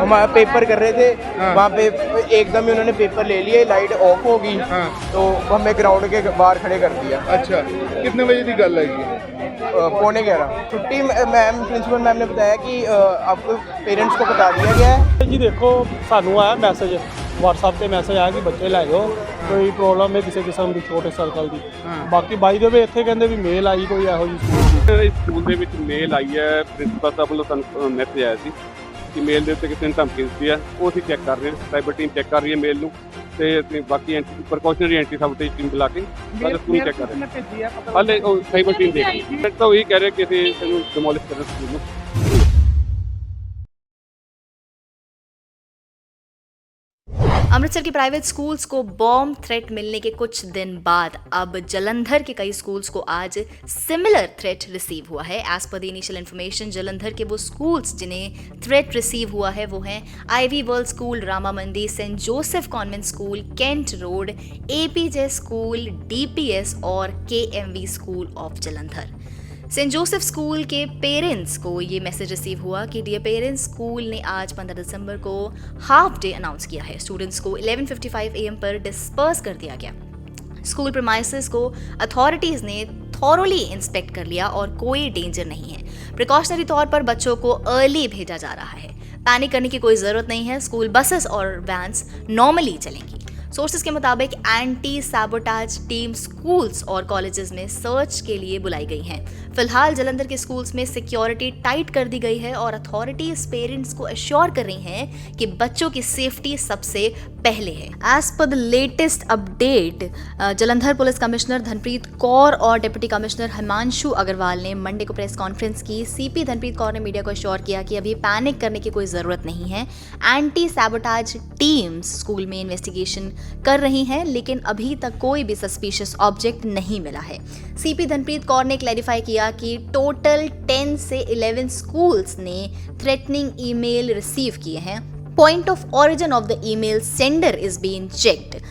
हम पेपर कर रहे थे, हाँ। वहाँ पे एकदम ही उन्होंने पेपर ले लिए, लाइट ऑफ हो गई, हाँ। तो हमें ग्राउंड के बाहर खड़े कर दिया। अच्छा, कितने बजे की गल है? 11:45 छुट्टी। मैम प्रिंसिपल मैम ने बताया कि आपको पेरेंट्स को बता दिया गया है। जी देखो सानू आया मैसेज WhatsApp ਤੇ ਮੈਸੇਜ ਆਇਆ ਕਿ ਬੱਚੇ ਲੈ ਜਾਓ, ਕੋਈ ਪ੍ਰੋਬਲਮ ਹੈ ਕਿਸੇ ਕਿਸਮ ਦੀ ਛੋਟੇ ਸਰਕਲ ਦੀ। ਬਾਕੀ ਬਾਈ ਦੇ ਵੇ ਇੱਥੇ ਕਹਿੰਦੇ ਵੀ ਮੇਲ ਆਈ ਕੋਈ ਇਹੋ ਜਿਹੀ ਸਕੂਲ ਦੀ। ਸਕੂਲ ਦੇ ਵਿੱਚ ਮੇਲ ਆਈ ਹੈ, ਪ੍ਰਿੰਸੀਪਲ ਸਾਹਿਬ ਵੱਲੋਂ ਸਾਨੂੰ ਮੈਸੇਜ ਆਇਆ ਸੀ ਕਿ ਮੇਲ ਦੇ ਉੱਤੇ ਕਿਸੇ ਨੇ ਧਮਕੀ ਦਿੱਤੀ ਹੈ, ਉਹ ਅਸੀਂ ਚੈੱਕ ਕਰ ਰਹੇ ਹਾਂ। ਸਾਈਬਰ ਟੀਮ ਚੈੱਕ ਕਰ ਰਹੀ ਹੈ ਮੇਲ ਨੂੰ, ਤੇ ਅਸੀਂ ਬਾਕੀ ਐਂਟੀ ਪ੍ਰੀਕਾਸ਼ਨਰੀ ਐਂਟੀ ਸਾਬੋਟੇਜ ਟੀਮ ਬੁਲਾ ਕੇ ਸਾਰੇ ਸਕੂਲ ਚੈੱਕ ਕਰ ਰਹੇ ਹਾਂ। ਹਾਲੇ ਉਹ ਸਾਈਬਰ ਟੀਮ ਦੇਖ ਰਹੀ ਹੈ, ਤਾਂ ਉਹੀ ਕਹਿ ਰਹੇ ਕਿ ਅਸੀਂ ਇਹਨੂੰ ਡਿਮੋਲਿਸ਼ ਕਰਾਂ ਸਕੂਲ ਨੂੰ। अमृतसर के प्राइवेट स्कूल्स को बॉम्ब थ्रेट मिलने के कुछ दिन बाद अब जलंधर के कई स्कूल्स को आज सिमिलर थ्रेट रिसीव हुआ है। As per the initial information, Jalandhar के वो स्कूल्स जिन्हें थ्रेट रिसीव हुआ है वो हैं Ivy world school, Rama Mandi, saint Joseph convent school, Cantt road, APJ school, DPS और KMV school of Jalandhar. Saint Joseph school के पेरेंट्स को ये मैसेज रिसीव हुआ कि डियर पेरेंट्स, स्कूल ने आज 15 दिसंबर को हाफ डे अनाउंस किया है। स्टूडेंट्स को 11:55 AM पर डिस्पर्स कर दिया गया। स्कूल प्रीमाइसेस को अथॉरिटीज़ ने थॉरोली इंस्पेक्ट कर लिया और कोई डेंजर नहीं है। प्रिकॉशनरी तौर पर बच्चों को अर्ली भेजा जा रहा है। पैनिक करने की कोई ज़रूरत नहीं है। स्कूल बसेस और वैन्स नॉर्मली चलेंगी। सोर्सेज के मुताबिक एंटी सैबोटाज टीम स्कूल्स और कॉलेजेस में सर्च के लिए बुलाई गई हैं। फिलहाल जलंधर के स्कूल्स में सिक्योरिटी टाइट कर दी गई है और अथॉरिटीज पेरेंट्स को एश्योर कर रही हैं कि बच्चों की सेफ्टी सबसे पहले है। As per the latest update, Jalandhar police commissioner Dhanpreet Kaur और डिप्टी कमिश्नर हिमांशु अग्रवाल ने मंडे को प्रेस कॉन्फ्रेंस की। सीपी धनप्रीत कौर ने मीडिया को एश्योर किया कि अभी पैनिक करने की कोई ज़रूरत नहीं है। एंटी सैबोटाज टीम्स स्कूल में इन्वेस्टिगेशन कर रही हैं, लेकिन अभी तक कोई भी सस्पिशियस ऑब्जेक्ट नहीं मिला है। सीपी धनप्रीत कौर ने क्लैरिफाई किया कि टोटल 10 से 11 स्कूल्स ने थ्रेटनिंग ईमेल रिसीव किए हैं। Point of origin of the email sender is being checked.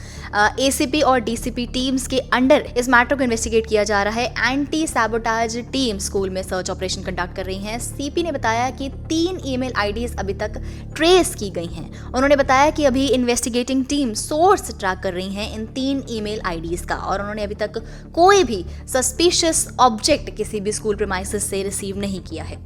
ACP और डीसीपी टीम्स के अंडर इस मैटर को इन्वेस्टिगेट किया जा रहा है। एंटी सैबोटाज टीम स्कूल में सर्च ऑपरेशन कंडक्ट कर रही हैं। सीपी ने बताया कि 3 ईमेल आईडीज अभी तक ट्रेस की गई हैं। उन्होंने बताया कि अभी इन्वेस्टिगेटिंग टीम सोर्स ट्रैक कर रही हैं इन 3 ईमेल आईडीज का, और उन्होंने अभी तक कोई भी सस्पिशियस ऑब्जेक्ट किसी भी स्कूल प्रीमाइसेस से रिसीव नहीं किया है।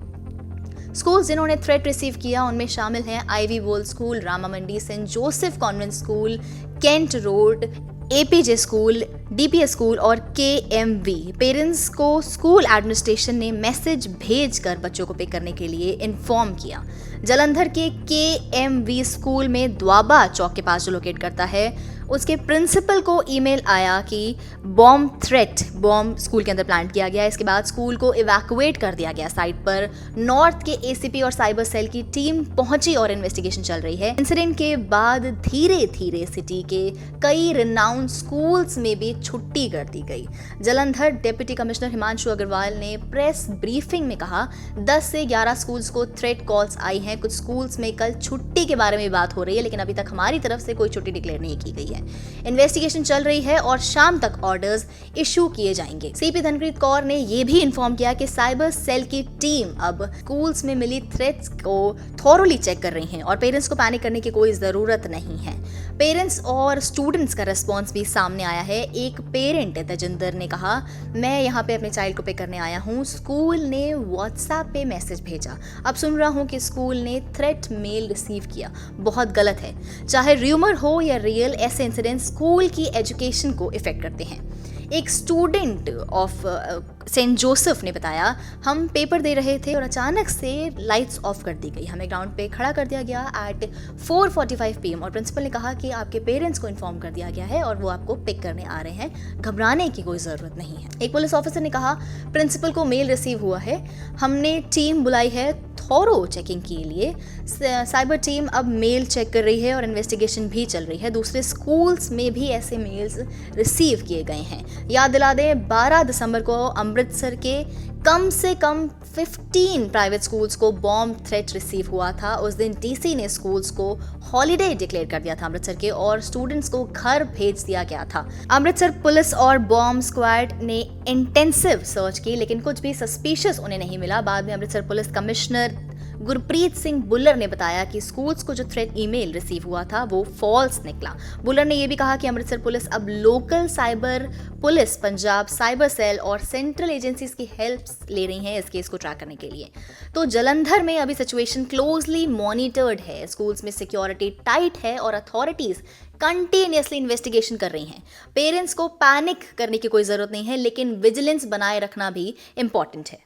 स्कूल्स जिन्होंने थ्रेट रिसीव किया उनमें शामिल हैं Ivy world school, Rama Mandi, saint Joseph convent school, Cantt road, APJ school, DPS school और केएमवी। पेरेंट्स को स्कूल एडमिनिस्ट्रेशन ने मैसेज भेजकर बच्चों को पिक करने के लिए इन्फॉर्म किया। जलंधर के केएमवी स्कूल में द्वाबा चौक के पास जो लोकेट करता है, उसके प्रिंसिपल को ईमेल आया कि बॉम्ब स्कूल के अंदर प्लांट किया गया। इसके बाद स्कूल को इवैक्यूएट कर दिया गया। साइट पर नॉर्थ के एसीपी और साइबर सेल की टीम पहुंची और इन्वेस्टिगेशन चल रही है। इंसिडेंट के बाद धीरे धीरे सिटी के कई रिनाउंड स्कूल्स में भी छुट्टी कर दी गई। जलंधर डिप्टी कमिश्नर हिमांशु अग्रवाल ने प्रेस ब्रीफिंग में कहा 10 से 11 स्कूल्स को थ्रेट कॉल्स आई हैं। कुछ स्कूल्स में कल छुट्टी के बारे में बात हो रही है, लेकिन अभी तक हमारी तरफ से कोई छुट्टी डिक्लेयर नहीं की गई है। इन्वेस्टिगेशन चल रही है और शाम तक ऑर्डर्स इशू किए जाएंगे। सीपी धनप्रीत कौर ने यह भी इन्फॉर्म किया कि साइबर सेल की टीम अब स्कूल्स में मिली थ्रेट्स को थॉरोली चेक कर रही हैं और पेरेंट्स को पैनिक करने की कोई जरूरत नहीं है। पेरेंट्स और स्टूडेंट्स का रिस्पॉन्स भी सामने आया है। एक पेरेंट तजिंदर ने कहा, मैं यहाँ पे अपने चाइल्ड को पिक करने आया हूँ, स्कूल ने व्हाट्सएप पे मैसेज भेजा, अब सुन रहा हूँ कि स्कूल ने थ्रेट मेल रिसीव किया। बहुत गलत है। चाहे र्यूमर हो या रियल, ऐसे इंसिडेंट स्कूल की एजुकेशन को इफेक्ट करते हैं। एक स्टूडेंट ऑफ सेंट जोसेफ ने बताया, हम पेपर दे रहे थे और अचानक से लाइट्स ऑफ कर दी गई। हमें ग्राउंड पे खड़ा कर दिया गया एट 4:45 PM और प्रिंसिपल ने कहा कि आपके पेरेंट्स को इन्फॉर्म कर दिया गया है और वो आपको पिक करने आ रहे हैं, घबराने की कोई ज़रूरत नहीं है। एक पुलिस ऑफिसर ने कहा, प्रिंसिपल को मेल रिसीव हुआ है, हमने टीम बुलाई है थॉरो चेकिंग के लिए। साइबर टीम अब मेल चेक कर रही है और इन्वेस्टिगेशन भी चल रही है। दूसरे स्कूल्स में भी ऐसे मेल्स रिसीव किए गए हैं। याद दिला दें, 12 दिसंबर को अमृतसर के कम से कम 15 प्राइवेट स्कूल्स को बॉम्ब थ्रेट रिसीव हुआ था। उस दिन डीसी ने स्कूल्स को हॉलीडे डिक्लेयर कर दिया था अमृतसर के, और स्टूडेंट्स को घर भेज दिया गया था। अमृतसर पुलिस और बॉम्ब स्क्वाड ने इंटेंसिव सर्च की, लेकिन कुछ भी सस्पिशियस उन्हें नहीं मिला। बाद में अमृतसर पुलिस कमिश्नर गुरप्रीत सिंह बुल्लर ने बताया कि स्कूल्स को जो थ्रेट ईमेल रिसीव हुआ था वो फॉल्स निकला। बुल्लर ने यह भी कहा कि अमृतसर पुलिस अब local cyber police, Punjab cyber cell और सेंट्रल एजेंसीज की हेल्प ले रही हैं इस केस को ट्रैक करने के लिए। तो जलंधर में अभी सिचुएशन क्लोजली मॉनिटर्ड है, स्कूल्स में सिक्योरिटी टाइट है और अथॉरिटीज कंटिन्यूसली इन्वेस्टिगेशन कर रही हैं। पेरेंट्स को पैनिक करने की कोई जरूरत नहीं है, लेकिन विजिलेंस बनाए रखना भी इंपॉर्टेंट है।